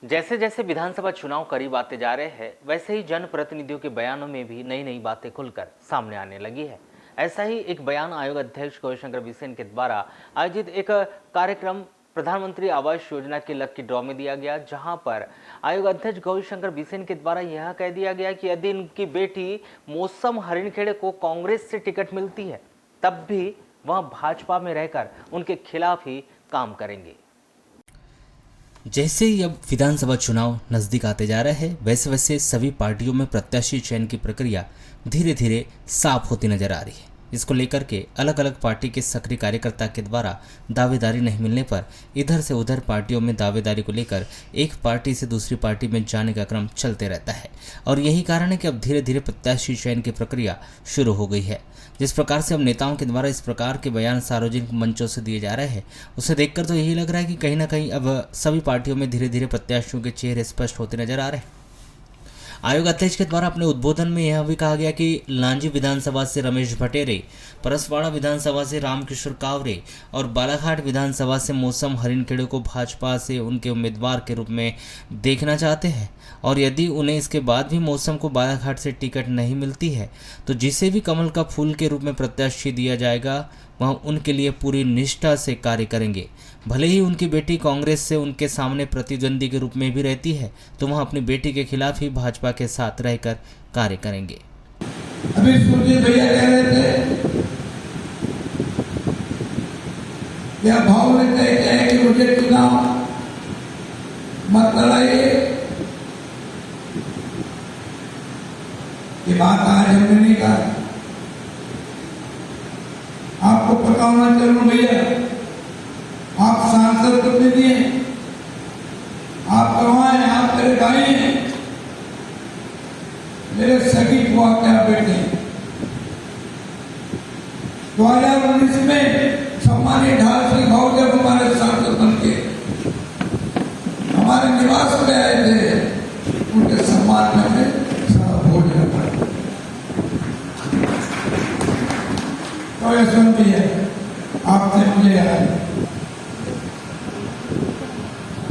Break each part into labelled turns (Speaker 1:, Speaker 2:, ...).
Speaker 1: जैसे जैसे विधानसभा चुनाव करीब आते जा रहे हैं, वैसे ही जनप्रतिनिधियों के बयानों में भी नई नई बातें खुलकर सामने आने लगी है। ऐसा ही एक बयान आयोग अध्यक्ष गौरीशंकर बिसेन के द्वारा आयोजित एक कार्यक्रम प्रधानमंत्री आवास योजना के लकी ड्रॉ में दिया गया, जहां पर आयोग अध्यक्ष गौरीशंकर बिसेन के द्वारा यह कह दिया गया कि यदि उनकी बेटी मौसम हरिणखेड़े को कांग्रेस से टिकट मिलती है, तब भी वह भाजपा में रहकर उनके खिलाफ ही काम करेंगे।
Speaker 2: जैसे ही अब विधानसभा चुनाव नज़दीक आते जा रहे हैं, वैसे वैसे सभी पार्टियों में प्रत्याशी चयन की प्रक्रिया धीरे धीरे साफ होती नजर आ रही है। इसको लेकर के अलग अलग पार्टी के सक्रिय कार्यकर्ता के द्वारा दावेदारी नहीं मिलने पर इधर से उधर पार्टियों में दावेदारी को लेकर एक पार्टी से दूसरी पार्टी में जाने का क्रम चलते रहता है और यही कारण है कि अब धीरे धीरे प्रत्याशी चयन की प्रक्रिया शुरू हो गई है। जिस प्रकार से अब नेताओं के द्वारा इस प्रकार के बयान सार्वजनिक मंचों से दिए जा रहे हैं, उसे देखकर तो यही लग रहा है कि कहीं ना कहीं अब सभी पार्टियों में धीरे धीरे प्रत्याशियों के चेहरे स्पष्ट होते नजर आ रहे हैं। आयोग अध्यक्ष के द्वारा अपने उद्बोधन में यह भी कहा गया कि लांजी विधानसभा से रमेश भटेरे, परसवाड़ा विधानसभा से रामकिशोर कावरे और बालाघाट विधानसभा से मौसम हरिणखेड़े को भाजपा से उनके उम्मीदवार के रूप में देखना चाहते हैं और यदि उन्हें इसके बाद भी मौसम को बालाघाट से टिकट नहीं मिलती है तो जिसे भी कमल का फूल के रूप में प्रत्याशी दिया जाएगा वह उनके लिए पूरी निष्ठा से कार्य करेंगे। भले ही उनकी बेटी कांग्रेस से उनके सामने प्रतिद्वंदी के रूप में भी रहती है तो वह अपनी बेटी के खिलाफ ही भाजपा के साथ रहकर कार्य करेंगे।
Speaker 3: अभी सुरजीत भैया कह रहे थे या भाव ने कहे कि मुझे चुनाव मत लड़ाइए। ये बात आज हमने नहीं कहा। आपको पता होना चाहिए भैया, आप सांसद प्रतिनिधि हैं, आप गवाह हैं, आप मेरे भाई हैं, मेरे सगी बुआ के बेटे हैं। 2019 में सम्मानीय ढाल सिंह भाव जब हमारे सांसद बन के हमारे निवास में आए थे, उनके सम्मान में हमें भोजन पड़ा। तो ये सुन भी है, आपने मुझे याद,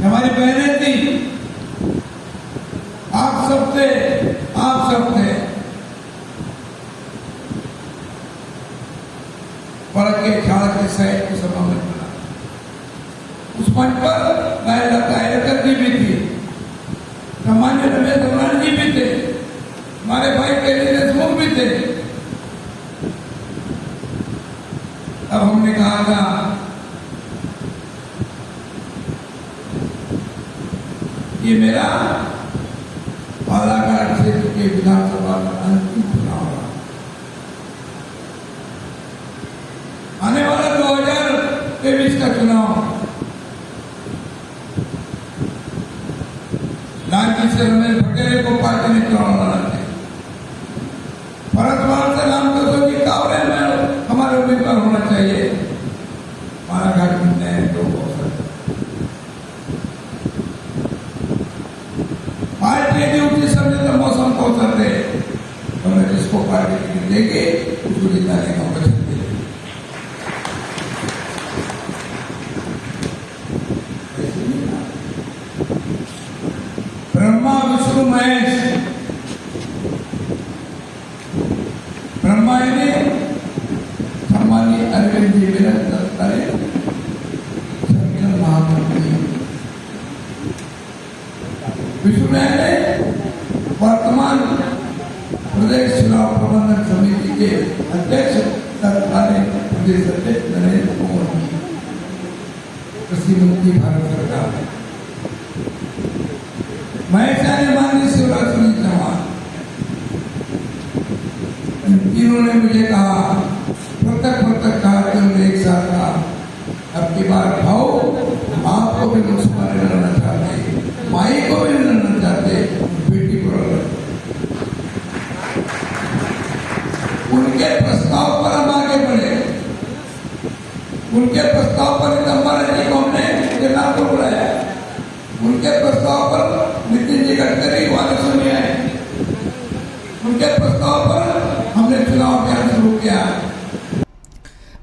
Speaker 3: हमारी बहनें थी, आप सब थे पढ़ के छाड़ के शहर को सभा में बना। उस मंच पर डायरेक्टर जी भी थी, सामान्य रमेश दौरान जी भी थे, हमारे भाई केली देशमुख भी थे। अब हमने कहा था ये मेरा बालाघाट क्षेत्र के विधानसभा का अंतिम चुनाव है। आने वाला 2023 का चुनाव लांजी से रमेश भटेरे को पार्टी ने चुनाव लड़ना चाहिए। परसवाड़ा से रामकिशोर जी कावरे में हमारे उम्मीदवार होना चाहिए। बालाघाट में नए लोग हो सकते। पार्टी यदि उठी समझे तो मौसम को अवसर दे तो मैं जिसको पार्टी टिकट देगी उसको जिताने का वचन दे। ब्रह्मा विष्णु महेश, ब्रह्मा ने सम्मानीय अरविंद जी मेरा महामंत्री, विष्णु ने वर्तमान प्रदेश चुनाव प्रबंधन समिति के अध्यक्ष प्रदेश अध्यक्ष नरेंद्र मोदी, कृषि मंत्री भारत सरकार, महेश ने माननीय शिवराज सिंह चौहान, तीनों ने मुझे कहा, पृथक कहा कि हमने एक साथ कहा अब की बार भाव आपको भी लोकसभा में लड़ना चाहते, माई को भी लड़ना चाहते, बेटी को लड़ना। उनके प्रस्ताव पर हम आगे बढ़े, उनके प्रस्ताव पर जी को हमने नाम को बुलाया, उनके प्रस्ताव पर नितिन जी गडकरी वाले सुनिए आए, उनके प्रस्ताव पर हमने चुनाव अभियान शुरू किया।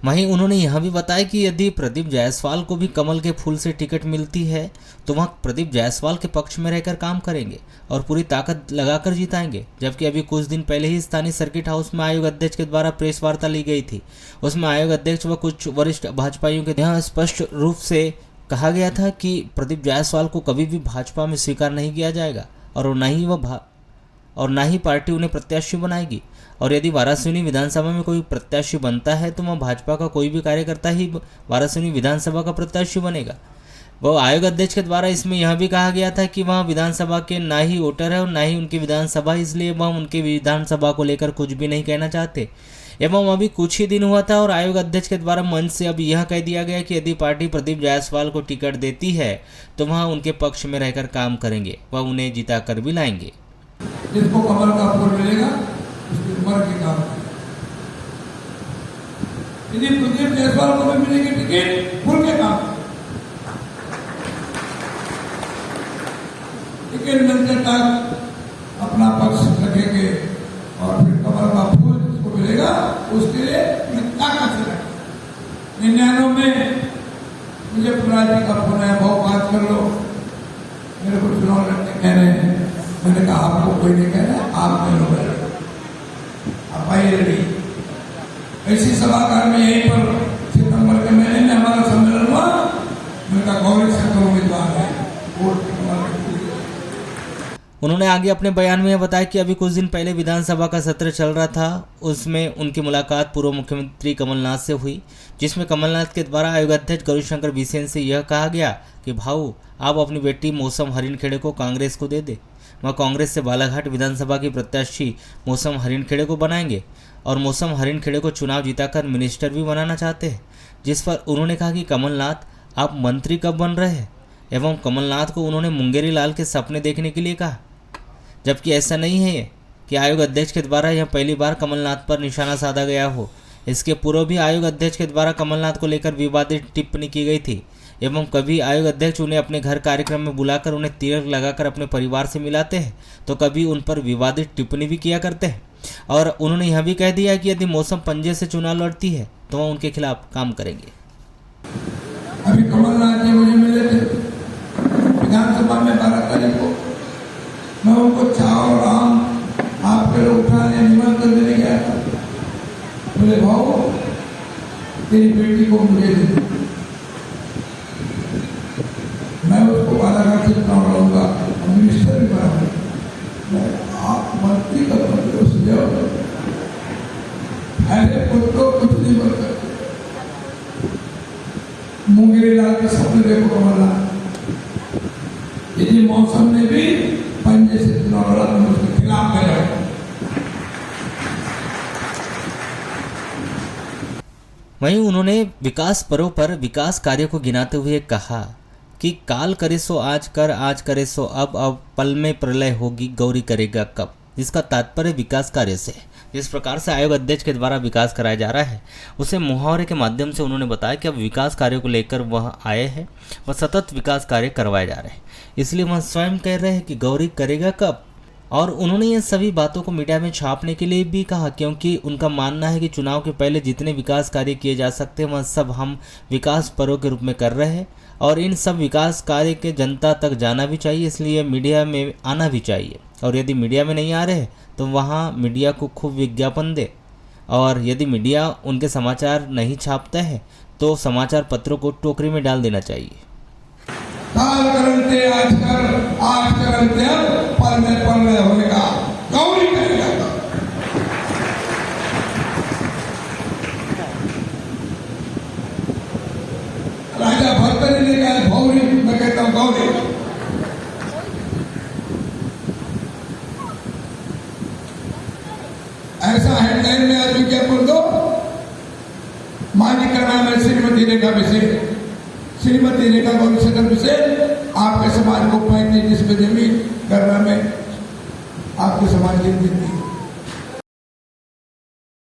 Speaker 2: वहीं उन्होंने यह भी बताया कि यदि प्रदीप जायसवाल को भी कमल के फूल से टिकट मिलती है तो वह प्रदीप जायसवाल के पक्ष में रहकर काम करेंगे और पूरी ताकत लगाकर जिताएंगे। जबकि अभी कुछ दिन पहले ही स्थानीय सर्किट हाउस में आयोग अध्यक्ष के द्वारा प्रेस वार्ता ली गई थी। उसमें आयोग अध्यक्ष व कुछ वरिष्ठ भाजपाइयों के यहाँ स्पष्ट रूप से कहा गया था कि प्रदीप जायसवाल को कभी भी भाजपा में स्वीकार नहीं किया जाएगा और न ही पार्टी उन्हें प्रत्याशी बनाएगी। और यदि वाराणसी विधानसभा में कोई प्रत्याशी बनता है तो वह भाजपा का कोई भी कार्यकर्ता ही वाराणसी विधानसभा का प्रत्याशी बनेगा। वह आयोग अध्यक्ष के द्वारा इसमें यह भी कहा गया था कि वह विधानसभा के ना ही वोटर है और ना ही उनकी विधानसभा, इसलिए वह उनके विधानसभा को लेकर कुछ भी नहीं कहना चाहते। एवं अभी कुछ ही दिन हुआ था और आयोग अध्यक्ष के द्वारा मंच से अब यह कह दिया गया कि यदि पार्टी प्रदीप जायसवाल को टिकट देती है तो वह उनके पक्ष में रहकर काम करेंगे, वह उन्हें जिता कर भी लाएंगे।
Speaker 3: जिसको कमल का फूल मिलेगा उसकी उम्र के काम। यदि प्रदीप जायसवाल को भी मिलेगी टिकट, फूल के काम। टिकट मिलने तक अपना पक्ष रखेंगे और फिर कमल का फूल जिसको मिलेगा उसके लिए ताकत से रखेंगे। 99 में मुझे पुरानी का फोन आया, बहुत बात कर लो, मेरे को चुनाव लड़ने कह रहे हैं। मैंने कहा आपको कोई नहीं कह रहा, आप कह लो, आप आइए रेडी। ऐसी सभागार में यहीं पर सितंबर के महीने में हमारा सम्मेलन हुआ। मैंने कहा कांग्रेस से तो उम्मीदवार है, वोट
Speaker 2: उन्होंने आगे अपने बयान में यह बताया कि अभी कुछ दिन पहले विधानसभा का सत्र चल रहा था, उसमें उनकी मुलाकात पूर्व मुख्यमंत्री कमलनाथ से हुई, जिसमें कमलनाथ के द्वारा आयोग अध्यक्ष गौरीशंकर बिसेन से यह कहा गया कि भाऊ आप अपनी बेटी मौसम हरिणखेड़े को कांग्रेस को दे दे। वह कांग्रेस से बालाघाट विधानसभा की प्रत्याशी मौसम हरिणखेड़े को बनाएंगे और मौसम हरिणखेड़े को चुनाव जिताकर मिनिस्टर भी बनाना चाहते हैं। जिस पर उन्होंने कहा कि कमलनाथ आप मंत्री कब बन रहे हैं, एवं कमलनाथ को उन्होंने मुंगेरी लाल के सपने देखने के लिए कहा। जबकि ऐसा नहीं है कि आयोग अध्यक्ष के द्वारा यह पहली बार कमलनाथ पर निशाना साधा गया हो। इसके पूर्व भी आयोग अध्यक्ष के द्वारा कमलनाथ को लेकर विवादित टिप्पणी की गई थी एवं कभी आयोग अध्यक्ष उन्हें अपने घर कार्यक्रम में बुलाकर उन्हें तिलक लगाकर अपने परिवार से मिलाते हैं तो कभी उन पर विवादित टिप्पणी भी किया करते हैं। और उन्होंने यह भी कह दिया कि यदि मौसम पंजे से चुनाव लड़ती है तो वह उनके खिलाफ काम करेंगे।
Speaker 3: अभी कमलनाथ जी मुझे मिले थे विधानसभा में 12 तारीख को। मैं उनको चावल आम आपके लिए उठाने निमंत्रण देने गया था। बोले भाऊ तेरी बेटी को मुझे दे दो, मैं उसको बालाघाट से चुनाव लड़ूंगा और मिनिस्टर भी बनाऊंगा। आप मंत्री का पद सुझाव पहले खुद को कुछ नहीं बन सकते। मुंगेरी लाल के सपने देखो कमलनाथ। यदि मौसम ने भी पंजे से चुनाव लड़ा तो उसके खिलाफ है।
Speaker 2: वहीं उन्होंने विकास पर्व पर विकास कार्य को गिनाते हुए कहा कि काल करे सो आज कर, आज करे सो अब पल में प्रलय होगी, गौरी करेगा कब। जिसका तात्पर्य विकास कार्य से है। जिस प्रकार से आयोग अध्यक्ष के द्वारा विकास कराया जा रहा है उसे मुहावरे के माध्यम से उन्होंने बताया कि अब विकास कार्यों को लेकर वह आए हैं, वह सतत विकास कार्य करवाए जा रहे हैं, इसलिए वह स्वयं कह रहे हैं कि गौरी करेगा कब। और उन्होंने ये सभी बातों को मीडिया में छापने के लिए भी कहा क्योंकि उनका मानना है कि चुनाव के पहले जितने विकास कार्य किए जा सकते हैं वह सब हम विकास पर्व के रूप में कर रहे हैं और इन सब विकास कार्य के जनता तक जाना भी चाहिए, इसलिए मीडिया में आना भी चाहिए। और यदि मीडिया में नहीं आ रहे तो वहाँ मीडिया को खूब विज्ञापन दे और यदि मीडिया उनके समाचार नहीं छापता है तो समाचार पत्रों को टोकरी में डाल देना चाहिए।
Speaker 3: काल करते आज कर, आज करते अब, पल में प्रलय होगा, गौरी करेगा कब। राजा भरतरी ने कहा गौरी, मैं कहता हूं गौरी। ऐसा हेडलाइन में आज विज्ञापन दो, मालिक का नाम है श्रीमती रेखा बिसेन। श्रीमती रेखा गौरीशंकर बिसेन आपके समाज को 35 जिस पे जमीन करना में आपके समाज की